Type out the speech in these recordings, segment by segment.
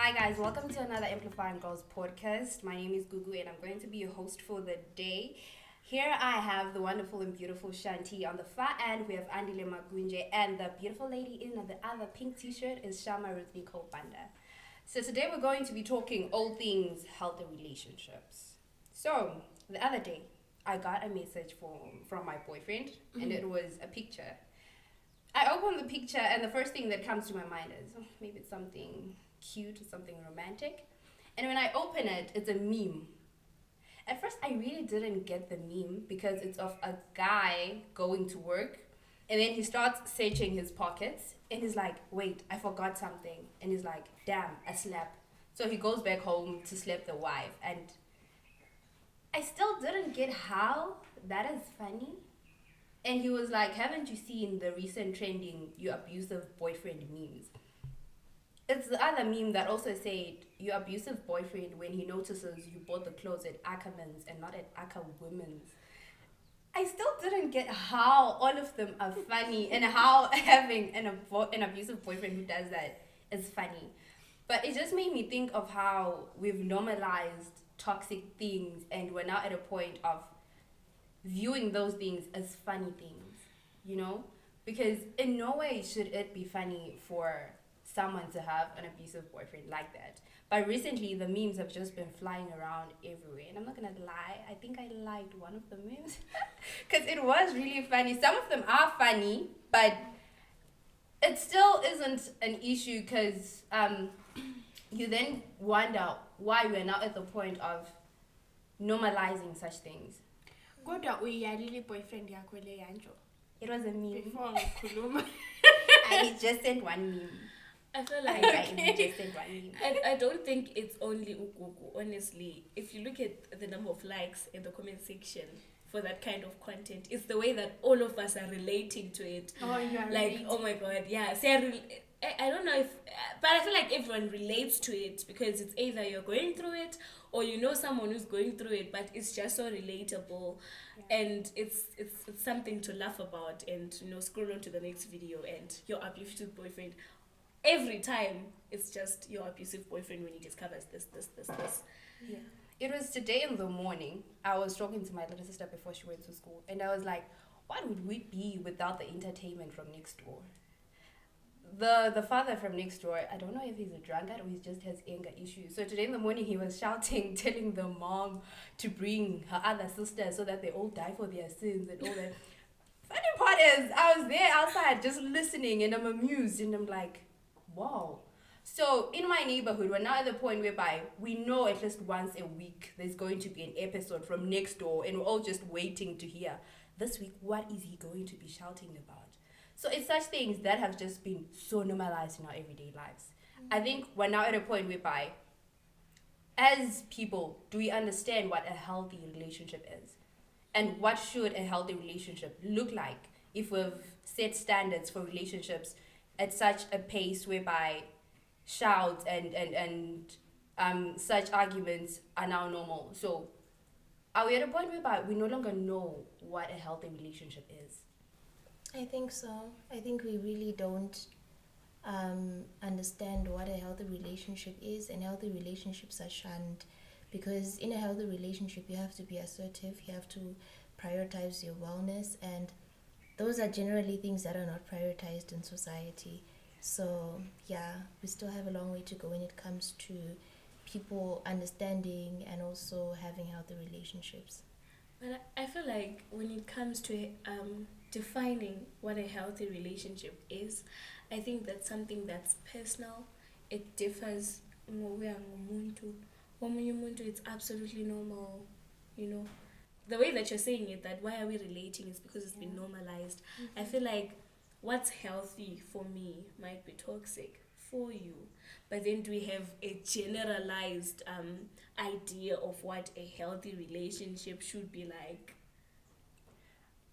Hi guys, welcome to another Amplifying Girls podcast. My name is Gugu and I'm going to be your host for the day. Here I have the wonderful and beautiful Shanti. On the far end, we have Andile Magunje and the beautiful lady in the other pink t-shirt is Shama Ruth Nicole Banda. So today we're going to be talking all things healthy relationships. So the other day, I got a message from my boyfriend and it was a picture. I opened the picture and the first thing that comes to my mind is maybe it's something cute or something romantic. And when I open it, it's a meme. At first, I really didn't get the meme because it's of a guy going to work and then he starts searching his pockets and he's like, wait, I forgot something. And he's like, damn, I slept. So he goes back home to slap the wife. And I still didn't get how that is funny. And he was like, haven't you seen the recent trending your abusive boyfriend memes? It's the other meme that also said your abusive boyfriend when he notices you bought the clothes at Ackerman's and not at Acker Women's. I still didn't get how all of them are funny and how having an abusive boyfriend who does that is funny. But it just made me think of how we've normalized toxic things and we're now at a point of viewing those things as funny things, you know? Because in no way should it be funny for someone to have an abusive boyfriend like that. But recently, the memes have just been flying around everywhere. And I'm not going to lie, I think I liked one of the memes because it was really funny. Some of them are funny, but it still isn't an issue because you then wonder why we're now at the point of normalizing such things. Kodwa uyalile boyfriend yakho le yanjo It was a meme. before ngikhuluma. I just sent one meme. I feel I like just sent one meme. I don't think it's only Ukuku, honestly. If you look at the number of likes in the comment section for that kind of content, it's the way that all of us are relating to it. Oh, you are Like, right. oh my god, yeah. See, I don't know if, but I feel like everyone relates to it because it's either you're going through it or you know someone who's going through it, but it's just so relatable, and it's something to laugh about and scroll on to the next video and your abusive boyfriend. Every time it's just your abusive boyfriend when he discovers this. Yeah. It was today in the morning. I was talking to my little sister before she went to school, and I was like, what would we be without the entertainment from next door? The father from next door, I don't know if he's a drunkard or he just has anger issues. So today in the morning he was shouting, telling the mom to bring her other sister so that they all die for their sins and all that. Funny part is, I was there outside just listening and I'm amused and I'm like, wow. So in my neighborhood, we're now at the point whereby we know at least once a week there's going to be an episode from next door and we're all just waiting to hear this week what is he going to be shouting about. So it's such things that have just been so normalized in our everyday lives. I think we're now at a point whereby as people, do we understand what a healthy relationship is? And what should a healthy relationship look like if we've set standards for relationships at such a pace whereby shouts and such arguments are now normal? So are we at a point whereby we no longer know what a healthy relationship is? I think so. I think we really don't understand what a healthy relationship is, and healthy relationships are shunned because in a healthy relationship you have to be assertive, you have to prioritize your wellness, and those are generally things that are not prioritized in society. So yeah, we still have a long way to go when it comes to people understanding and also having healthy relationships. But I feel like when it comes to defining what a healthy relationship is, I think that's something that's personal. It differs. It's absolutely normal, The way that you're saying it, that why are we relating, is because it's been normalized. I feel like what's healthy for me might be toxic for you. But then do we have a generalized idea of what a healthy relationship should be like?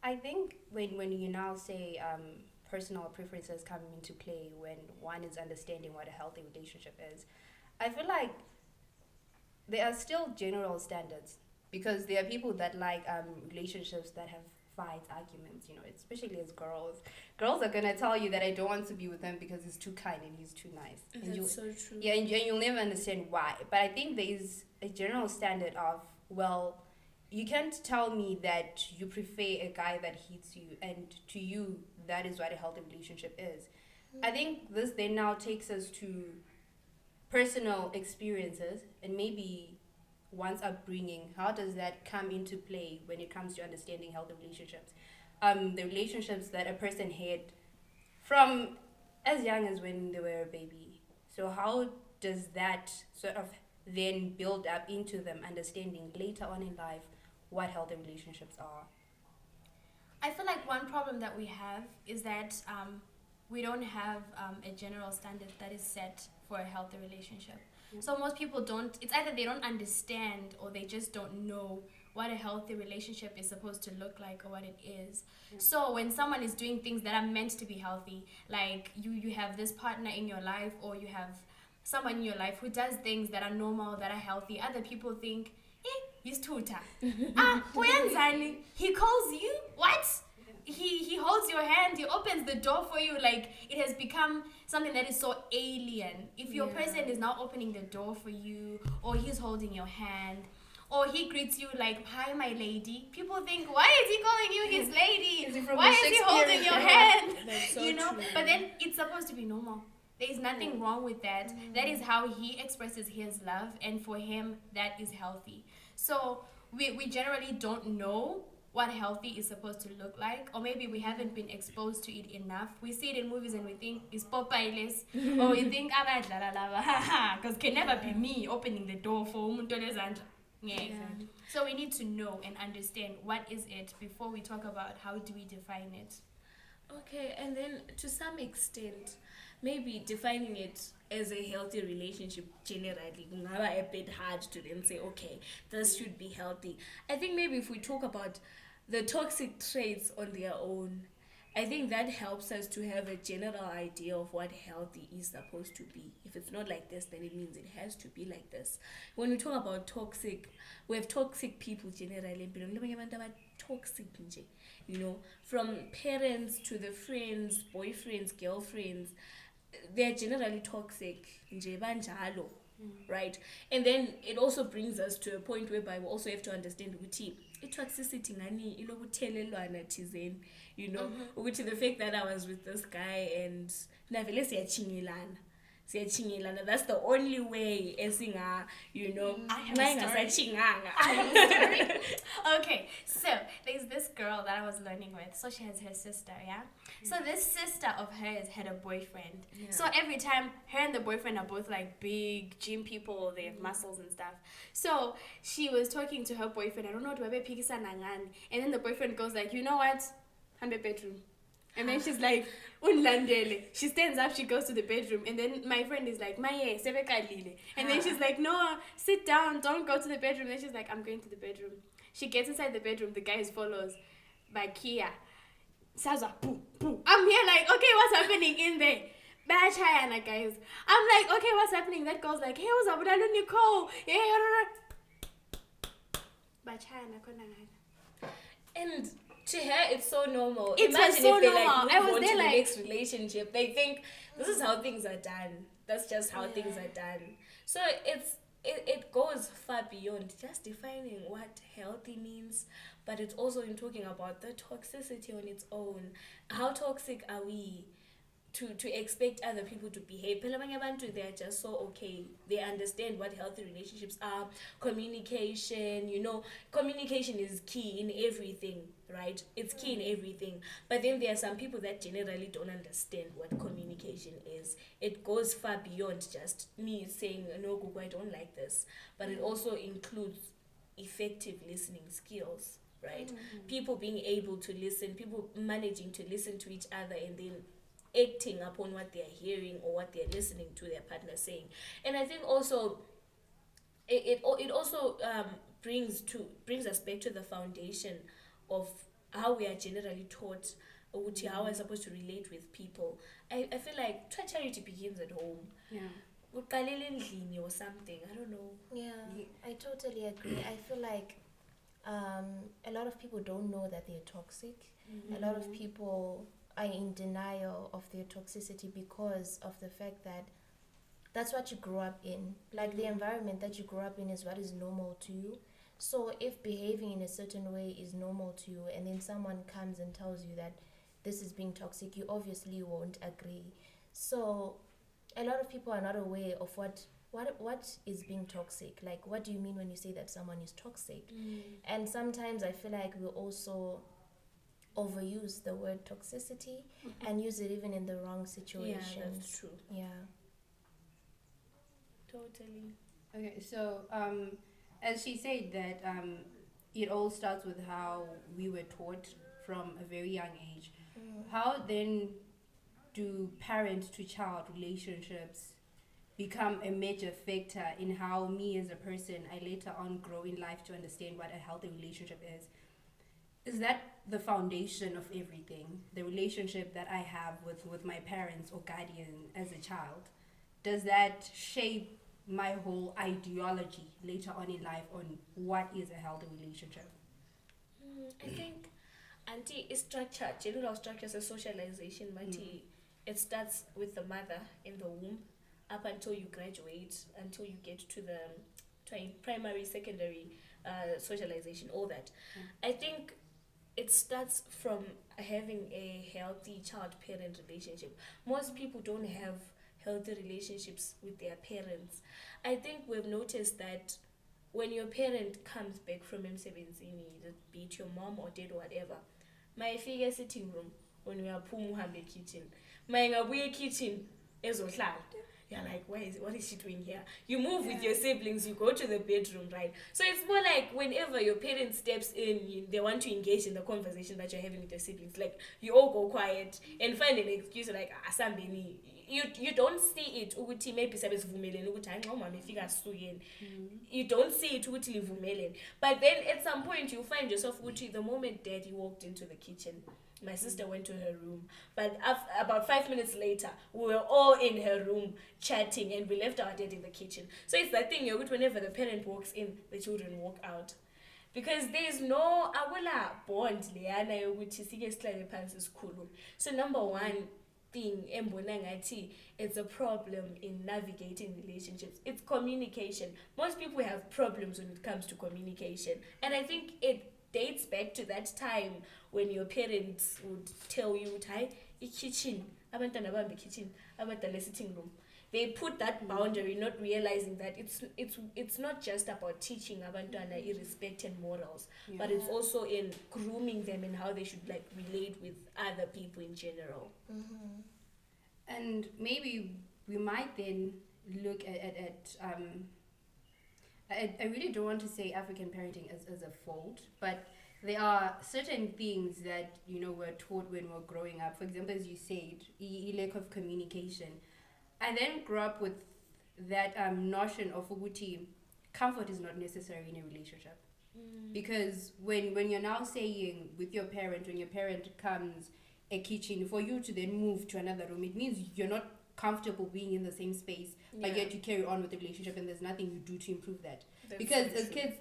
I think when you now say personal preferences come into play when one is understanding what a healthy relationship is, I feel like there are still general standards because there are people that like relationships that have fights, arguments, especially as girls. Girls are gonna tell you that I don't want to be with him because he's too kind and he's too nice. That's so true. Yeah, and you'll never understand why. But I think there is a general standard of, well, you can't tell me that you prefer a guy that hits you, and to you, that is what a healthy relationship is. I think this then now takes us to personal experiences and maybe one's upbringing. How does that come into play when it comes to understanding healthy relationships? The relationships that a person had from as young as when they were a baby. So how does that sort of then build up into them understanding later on in life what healthy relationships are? I feel like one problem that we have is that we don't have a general standard that is set for a healthy relationship. So most people don't, it's either they don't understand or they just don't know what a healthy relationship is supposed to look like or what it is. So when someone is doing things that are meant to be healthy, like you have this partner in your life, or you have someone in your life who does things that are normal, that are healthy, other people think, he's tuta. Uyenzani? He calls you? What? He holds your hand, he opens the door for you. Like, it has become something that is so alien. If your person is now opening the door for you, or he's holding your hand, or he greets you like, hi my lady, people think, why is he calling you his lady? Why is he holding your hand? That's so true. But then it's supposed to be normal. There is nothing wrong with that. That is how he expresses his love, and for him that is healthy. So we generally don't know what healthy is supposed to look like, or maybe we haven't been exposed to it enough. We see it in movies and we think it's Popeyes, or we think because can never be me opening the door for umuntu olezandla. Yeah. So we need to know and understand what is it before we talk about how do we define it. Okay, and then to some extent, maybe defining it as a healthy relationship generally kungaba a bit hard to then say, okay, this should be healthy. I think maybe if we talk about the toxic traits on their own, I think that helps us to have a general idea of what healthy is supposed to be. If it's not like this, then it means it has to be like this. When we talk about toxic, we have toxic people generally. Toxic, from parents to the friends, boyfriends, girlfriends, they're generally toxic. Right? And then it also brings us to a point whereby we also have to understand toxicity ngani inokuthelelwana thizeni, ukuthi the fact that I was with this guy and navele siyachingelana, that's the only way esinga, I have a story. Okay, so there's this girl that I was learning with. So she has her sister, yeah? So this sister of hers had a boyfriend. Yeah. So every time, her and the boyfriend are both like big gym people, they have muscles and stuff. So she was talking to her boyfriend, I don't know, and then the boyfriend goes like, you know what? I'm in the bedroom. And then she's like, unlandele. She stands up, she goes to the bedroom, and then my friend is like, Maye, sebekalile. And then she's like, no, sit down, don't go to the bedroom. Then she's like, I'm going to the bedroom. She gets inside the bedroom, the guy follows by Kia. Saza, boo, boo. I'm here like, okay, what's happening in there? Bachayana, guys. I'm like, okay, what's happening? That girl's like, hey, what's up? Nicole. Yeah, Bachayana, and to her, it's so normal. It Imagine was so if they normal. move I was on there to the like, next relationship. They think this is how things are done. That's just how things are done. So it goes far beyond just defining what healthy means, but it's also in talking about the toxicity on its own. How toxic are we to expect other people to behave? They are just so okay. They understand what healthy relationships are. Communication, communication is key in everything, right? It's key in everything. But then there are some people that generally don't understand what communication is. It goes far beyond just me saying, no, Google, I don't like this. But it also includes effective listening skills, right? People being able to listen, people managing to listen to each other and then acting upon what they're hearing or what they're listening to their partner saying. And I think also it also brings us back to the foundation of how we are generally taught how we're supposed to relate with people. I feel like charity begins at home. Or something, I don't know. Yeah, I totally agree. I feel like a lot of people don't know that they're toxic. A lot of people are in denial of their toxicity because of the fact that that's what you grew up in. Like the environment that you grew up in is what is normal to you. So if behaving in a certain way is normal to you, and then someone comes and tells you that this is being toxic, you obviously won't agree. So a lot of people are not aware of what is being toxic. Like, what do you mean when you say that someone is toxic? And sometimes I feel like we also overuse the word toxicity and use it even in the wrong situations. Yeah, that's true. Yeah. Totally. Okay, so as she said that it all starts with how we were taught from a very young age. How then do parent to child relationships become a major factor in how me as a person I later on grow in life to understand what a healthy relationship is? Is that the foundation of everything? The relationship that I have with my parents or guardian as a child, does that shape my whole ideology later on in life on what is a healthy relationship? I think structure, general structure is a socialization, but it starts with the mother in the womb up until you graduate, until you get to the primary, secondary socialization, all that. I think it starts from having a healthy child-parent relationship. Most people don't have healthy relationships with their parents. I think we've noticed that when your parent comes back from emsebenzini, be it your mom or dad or whatever, my figure sitting room when we are pumuhambe kitchen, my ngabuye kitchen ezohlala. You're like, what is she doing here? You move with your siblings, you go to the bedroom, right? So it's more like whenever your parent steps in, they want to engage in the conversation that you're having with your siblings. Like, you all go quiet and find an excuse like, asambeni. You don't see it ukuthi maybe sabesivumelene ukuthi hayi nxa umama efika asukeni. You don't see it ukuthi livumelene. But then at some point you find yourself ukuthi the moment daddy walked into the kitchen, my sister went to her room, but about 5 minutes later we were all in her room chatting and we left our dad in the kitchen. So it's that thing yokuthi whenever the parent walks in, the children walk out, because there is no akula bond leyana yokuthi sike sihlale phansi sikhulume. So number one thing embona ngathi it's a problem in navigating relationships, it's communication. Most people have problems when it comes to communication, and I think it dates back to that time when your parents would tell you, "Hi, kitchen, abantwana bambe kitchen, abadala sitting room." They put that boundary, not realizing that it's not just about teaching abantwana respect and morals, but it's also in grooming them in how they should like relate with other people in general. And maybe we might then look at I really don't want to say African parenting as a fault, but there are certain things that, you know, we're taught when we're growing up. For example, as you said, lack of communication. I then grew up with that notion of uguti, comfort is not necessary in a relationship. Because when you're now saying with your parent, when your parent comes a kitchen, for you to then move to another room, it means you're not comfortable being in the same space, but yet you carry on with the relationship and there's nothing you do to improve that. That's because so as kids,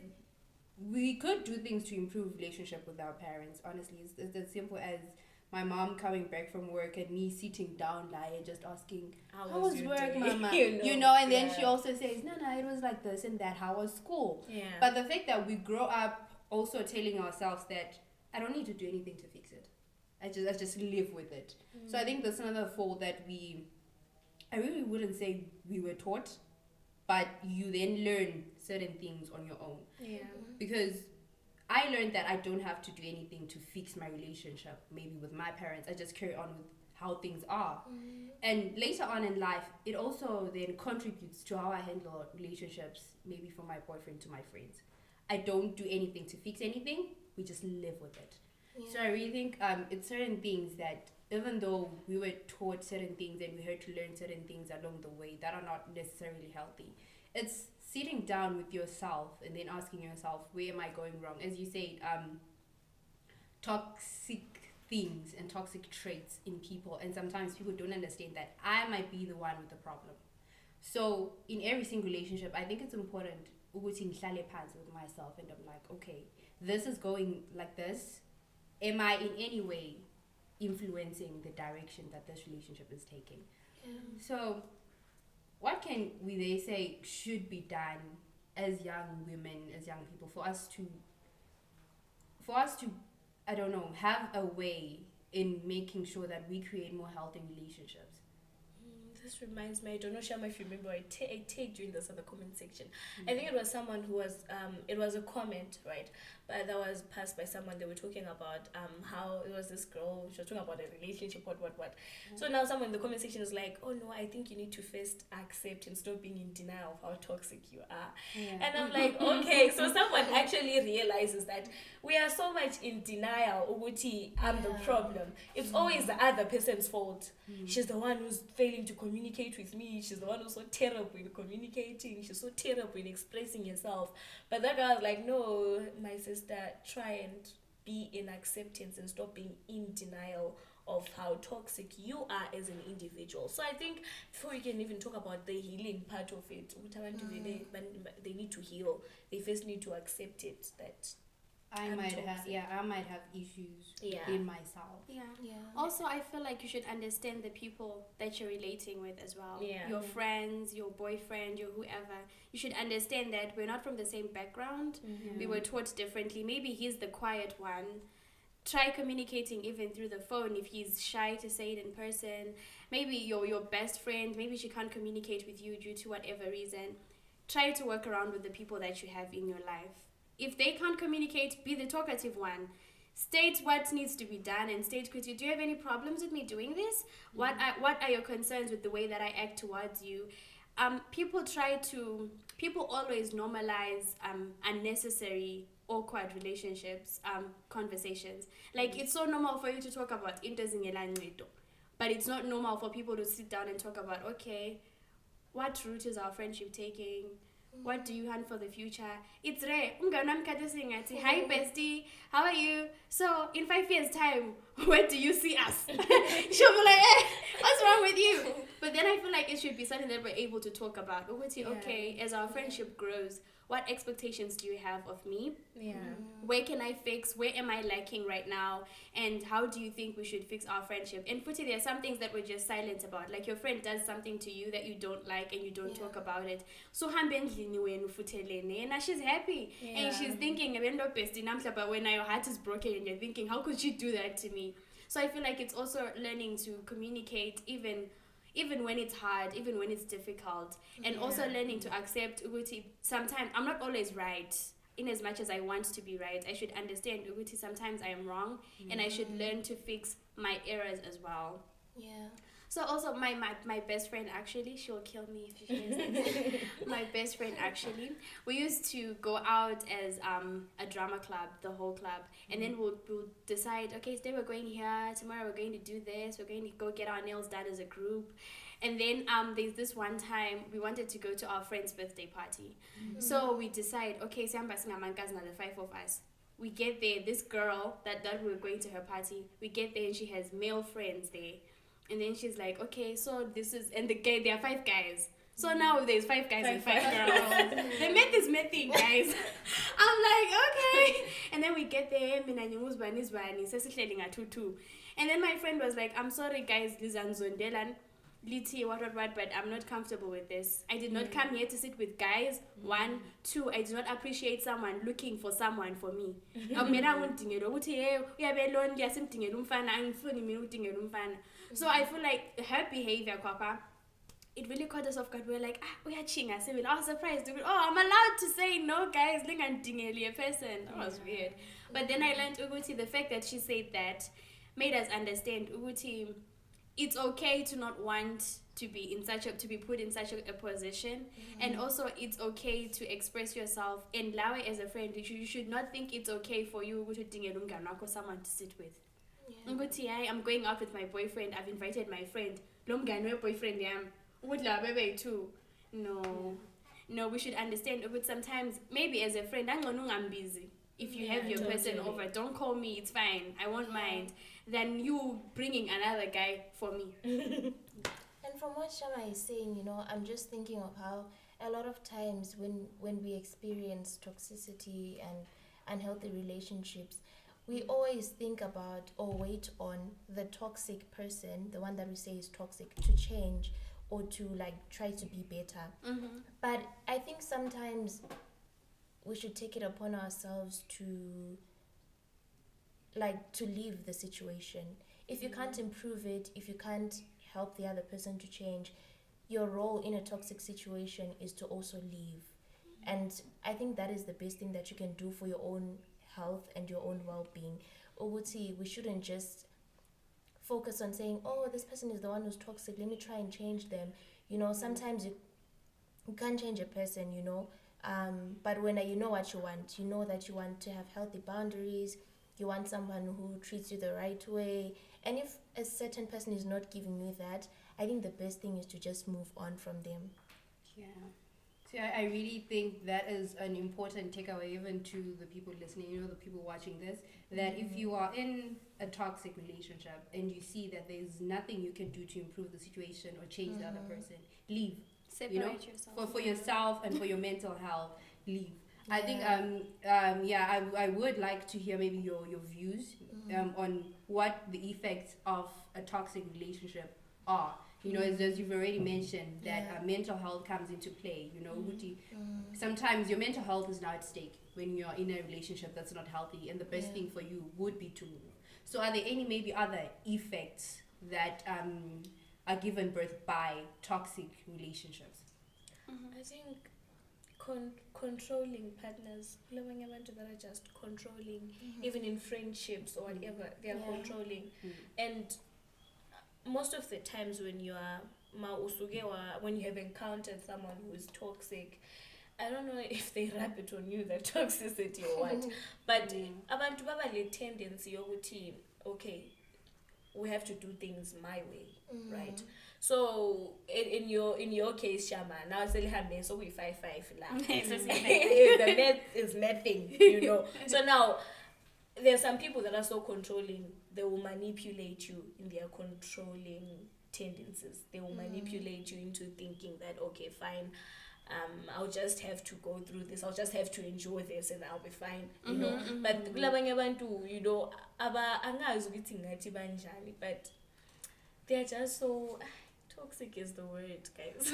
we could do things to improve relationship with our parents. Honestly, it's as simple as my mom coming back from work and me sitting down like just asking, how was work, day? mama? And then she also says, no, it was like this and that. How was school? But the fact that we grow up also telling ourselves that I don't need to do anything to fix it, I just live with it. So I think that's another fault that I really wouldn't say we were taught, but you then learn certain things on your own. Because I learned that I don't have to do anything to fix my relationship, maybe with my parents. I just carry on with how things are. And later on in life, it also then contributes to how I handle relationships, maybe from my boyfriend to my friends. I don't do anything to fix anything. We just live with it. So I really think it's certain things that even though we were taught certain things and we had to learn certain things along the way that are not necessarily healthy, it's sitting down with yourself and then asking yourself, where am I going wrong? As you said, toxic things and toxic traits in people, and sometimes people don't understand that I might be the one with the problem. So in every single relationship, I think it's important ukuthi ngihlale phansi with myself and I'm like, okay, this is going like this, am I in any way influencing the direction that this relationship is taking? So what can they say should be done as young women, as young people, for us to I don't know, have a way in making sure that we create more healthy relationships? This reminds me, I don't know, Shama, if you remember, I tagged you in this other comment section. I think it was someone who was, it was a comment, right? But that was passed by someone. They were talking about how it was this girl, she was talking about a relationship, what. So now someone in the comment section is like, oh no, I think you need to first accept and stop being in denial of how toxic you are. And I'm like, okay, so someone actually realizes that we are so much in denial, Uguti, I'm the problem. It's always the other person's fault. She's the one who's failing to communicate with me. She's the one who's so terrible in communicating. She's so terrible in expressing herself. But that guy was like, no, my sister, try and be in acceptance and stop being in denial of how toxic you are as an individual. So I think before we can even talk about the healing part of it, they need to heal. They first need to accept it, that I might have issues in myself. Yeah. Also, I feel like you should understand the people that you're relating with as well. Yeah. Your friends, your boyfriend, your whoever. You should understand that we're not from the same background. We were taught differently. Maybe he's the quiet one. Try communicating even through the phone if he's shy to say it in person. Maybe your best friend, maybe she can't communicate with you due to whatever reason. Try to work around with the people that you have in your life. If they can't communicate, be the talkative one. State what needs to be done and state quickly, do you have any problems with me doing this? What are your concerns with the way that I act towards you? People always normalize unnecessary awkward relationships, conversations. Like, it's so normal for you to talk about into zingelancedo, but it's not normal for people to sit down and talk about, okay, what route is our friendship taking? What do you want for the future? It's rare. Hi bestie, how are you? So in 5 years time, where do you see us? She'll be like, what's wrong with you? But then I feel like it should be something that we're able to talk about. Okay, as our friendship grows, what expectations do you have of me? Where can I fix? Where am I lacking right now? And how do you think we should fix our friendship? And Futi, there are some things that we're just silent about. Like, your friend does something to you that you don't like and you don't talk about it. So and now she's happy. And she's thinking, but when your heart is broken and you're thinking, how could she do that to me? So I feel like it's also learning to communicate even when it's hard, even when it's difficult, and also learning to accept Uguti. Sometimes I'm not always right. In as much as I want to be right, I should understand Uguti, sometimes I am wrong, and I should learn to fix my errors as well. So also my best friend, actually, she'll kill me if she hears this. My best friend, actually, we used to go out as a drama club, the whole club, and then we'll decide, okay, today we're going here, tomorrow we're going to do this, we're going to go get our nails done as a group. And then there's this one time we wanted to go to our friend's birthday party. So we decide, okay, the 5 of us. We get there, this girl that we were going to her party, we get there and she has male friends there. And then she's like, okay, so this is, and there are 5 guys. So now there's 5 guys and 5 girls. They made this thing, guys. I'm like, okay. And then we get there, and then my friend was like, I'm sorry guys, but I'm not comfortable with this. I did not come here to sit with guys. 1, 2, I do not appreciate someone looking for someone for me. So I feel like her behavior, Kwapa, it really caught us off guard. We were like, we are chinga. So I was surprised. I'm allowed to say no, guys. A person. That was weird. But then I learned Uguti, the fact that she said that made us understand Uguti, it's okay to not want to be put in such a position, and also it's okay to express yourself. And Lawe, as a friend, you should not think it's okay for you to someone to sit with. I'm going out with my boyfriend. I've invited my friend. Boyfriend too. No, we should understand. But sometimes, maybe as a friend, I'm busy. If you have your person over, don't call me. It's fine. I won't mind. Than you bringing another guy for me. And from what Shama is saying, I'm just thinking of how a lot of times when we experience toxicity and unhealthy relationships, we always think about or wait on the toxic person, the one that we say is toxic, to change or to like try to be better. But I think sometimes we should take it upon ourselves to leave the situation. If you can't improve it, if you can't help the other person to change, your role in a toxic situation is to also leave. And I think that is the best thing that you can do for your own health and your own well-being. Obuti, we shouldn't just focus on saying, oh, this person is the one who's toxic, let me try and change them. Sometimes you can't change a person, but when you know what you want, you know that you want to have healthy boundaries, you want someone who treats you the right way. And if a certain person is not giving you that, I think the best thing is to just move on from them. Yeah. So I really think that is an important takeaway even to the people listening, the people watching this, that if you are in a toxic relationship and you see that there's nothing you can do to improve the situation or change the other person, leave. Separate yourself. For yourself and for your mental health, leave. I think I would like to hear maybe your views on what the effects of a toxic relationship are. As you've already mentioned, that mental health comes into play. Sometimes your mental health is now at stake when you're in a relationship that's not healthy, and the best thing for you would be to move. So are there any maybe other effects that are given birth by toxic relationships? I think controlling partners, loving abantu that are just controlling, even in friendships or whatever, they are controlling. And most of the times when you are when you have encountered someone who is toxic, I don't know if they rub it on you, the toxicity or what, but abantu baba le tendency yokuthi, okay, we have to do things my way, right? So in your case, Shama, now it's so we 5-5 la. The net is nothing, So now there are some people that are so controlling, they will manipulate you in their controlling tendencies. They will manipulate you into thinking that, okay, fine, I'll just have to go through this, I'll just have to enjoy this and I'll be fine, But kulabanye abantu, angazi ukuthi ngathi banjani, but they're just so toxic is the word, guys. so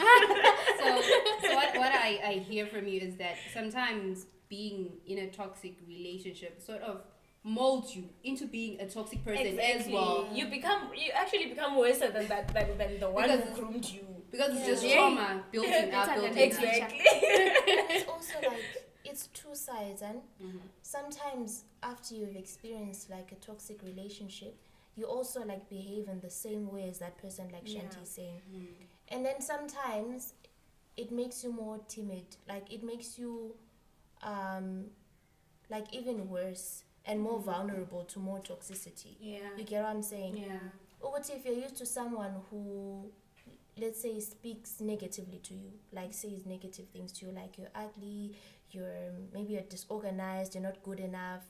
what I hear from you is that sometimes being in a toxic relationship sort of molds you into being a toxic person as well. You actually become worse than the one who groomed you. Because it's just trauma building up. Exactly. It's also like, it's two sides, and sometimes after you've experienced like a toxic relationship, you also like behave in the same way as that person, like Shanti is saying. And then sometimes it makes you more timid, like it makes you like even worse and more vulnerable to more toxicity. You get what I'm saying? Or if you're used to someone who, let's say, speaks negatively to you, like says negative things to you, like you're ugly, you're disorganized, you're not good enough,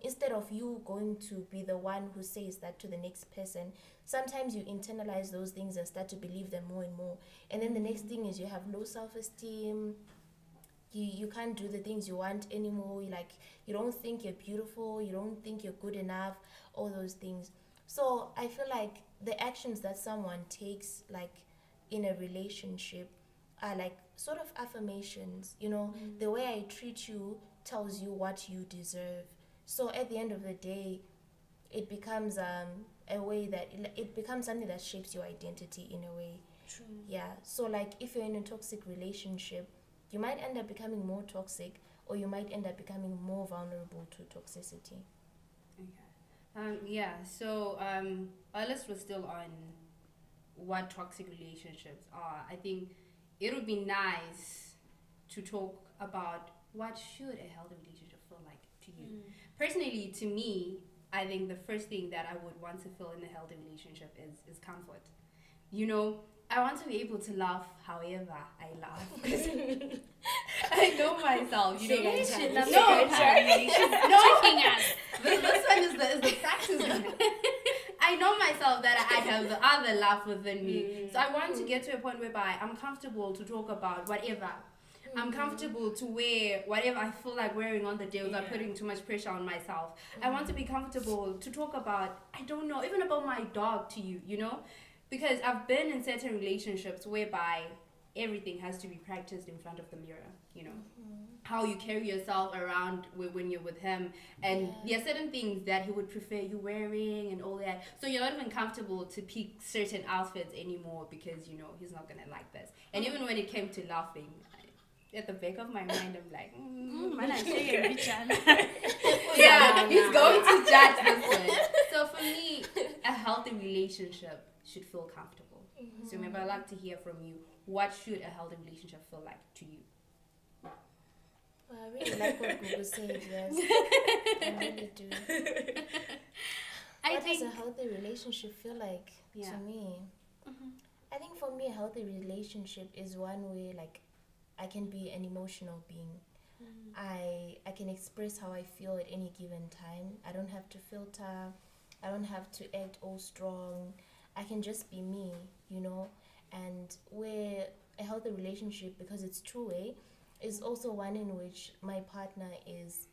instead of you going to be the one who says that to the next person, sometimes you internalize those things and start to believe them more and more. And then the next thing is you have low self-esteem, you can't do the things you want anymore, you don't think you're beautiful, you don't think you're good enough, all those things. So I feel like the actions that someone takes like in a relationship are like sort of affirmations, the way I treat you tells you what you deserve. So at the end of the day, it becomes a way that it becomes something that shapes your identity in a way. True. Yeah. So like if you're in a toxic relationship, you might end up becoming more toxic, or you might end up becoming more vulnerable to toxicity. Okay. So our list was still on what toxic relationships are. I think it would be nice to talk about what should a healthy relationship feel like to you. Personally, to me, I think the first thing that I would want to feel in a healthy relationship is comfort. I want to be able to laugh however I laugh. I know myself. This one is the practice one. I know myself that I have the other laugh within me. So I want to get to a point whereby I'm comfortable to talk about whatever. I'm comfortable to wear whatever I feel like wearing on the day without putting too much pressure on myself. I want to be comfortable to talk about, I don't know, even about my dog to you, you know? Because I've been in certain relationships whereby everything has to be practiced in front of the mirror, you know? How you carry yourself around when you're with him, and there are certain things that he would prefer you wearing and all that, so you're not even comfortable to pick certain outfits anymore because you know he's not gonna like this. And even when it came to laughing, at the back of my mind I'm like, man, I'm saying yeah, he's going to judge this one. So for me, a healthy relationship should feel comfortable. So remember, I'd like to hear from you, what should a healthy relationship feel like to you? Well, I really like what Google said, yes. I really do. What does a healthy relationship feel like to me? I think for me, a healthy relationship is one where, like, I can be an emotional being. I can express how I feel at any given time. I don't have to filter. I don't have to act all strong. I can just be me, you know? And where a healthy relationship, because it's two-way, is also one in which my partner is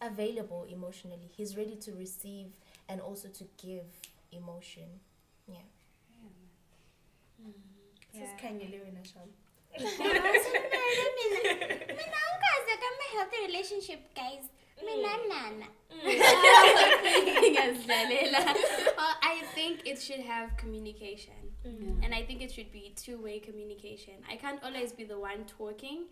available emotionally. He's ready to receive and also to give emotion. Yeah. This is Kanye living a shop. Healthy relationship, guys. I think it should have communication. And I think it should be two-way communication. I can't always be the one talking,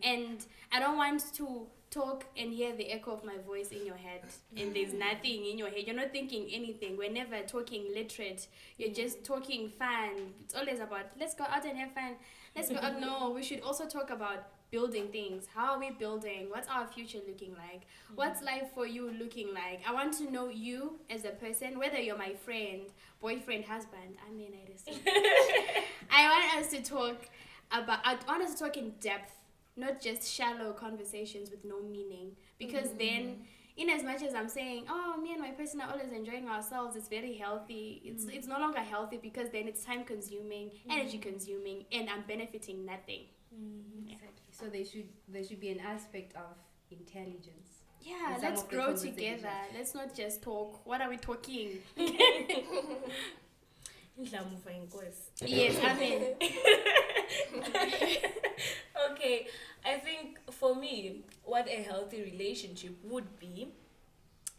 and I don't want to talk and hear the echo of my voice in your head, and there's nothing in your head. You're not thinking anything. We're never talking literate. You're just talking fun. It's always about, let's go out and have fun. Let's go out. No, we should also talk about building things. How are we building? What's our future looking like? What's life for you looking like? I want to know you as a person, whether you're my friend, boyfriend, husband. I mean, I want us to talk about, I want us to talk in depth, not just shallow conversations with no meaning. Because then, in as much as I'm saying, oh, me and my person are always enjoying ourselves, it's very healthy. It's no longer healthy because then it's time consuming, energy consuming, and I'm benefiting nothing. Exactly. So there should be an aspect of intelligence. Yeah, let's grow together. Let's not just talk. What are we talking? Yes, I mean. Okay, I think for me, what a healthy relationship would be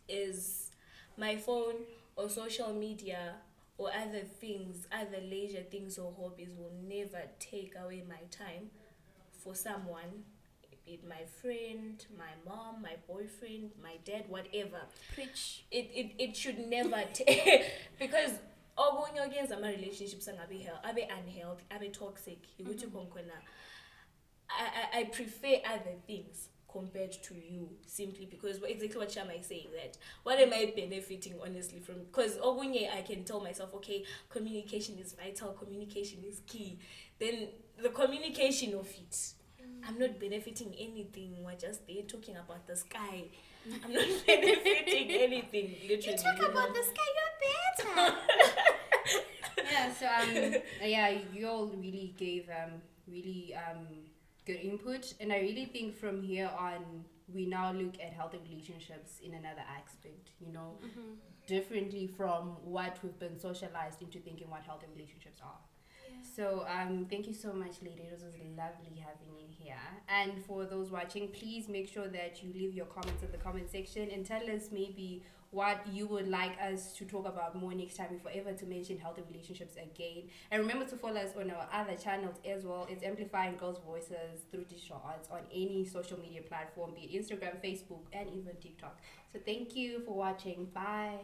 is my phone or social media or other things, other leisure things or hobbies will never take away my time for someone, be it my friend, my mom, my boyfriend, my dad, whatever. Preach. It should never take, because okunye against ama relationships abe unhealthy, abe toxic, I prefer other things compared to you, simply because exactly what Shama is saying, that what am I benefiting honestly from? Because okunye I can tell myself, okay, communication is vital, communication is key. Then the communication of it, I'm not benefiting anything. We're just there talking about the sky. I'm not benefiting anything, literally. You talk about the sky, you're better. Yeah, so you all really gave good input, and I really think from here on we now look at healthy relationships in another aspect, you know, differently from what we've been socialized into thinking what healthy relationships are. So thank you so much, ladies. It was lovely having you here. And for those watching, please make sure that you leave your comments in the comment section and tell us maybe what you would like us to talk about more next time, if we're ever to mention healthy relationships again. And remember to follow us on our other channels as well. It's Amplifying Girls' Voices through digital arts on any social media platform, be it Instagram, Facebook, and even TikTok. So thank you for watching. Bye.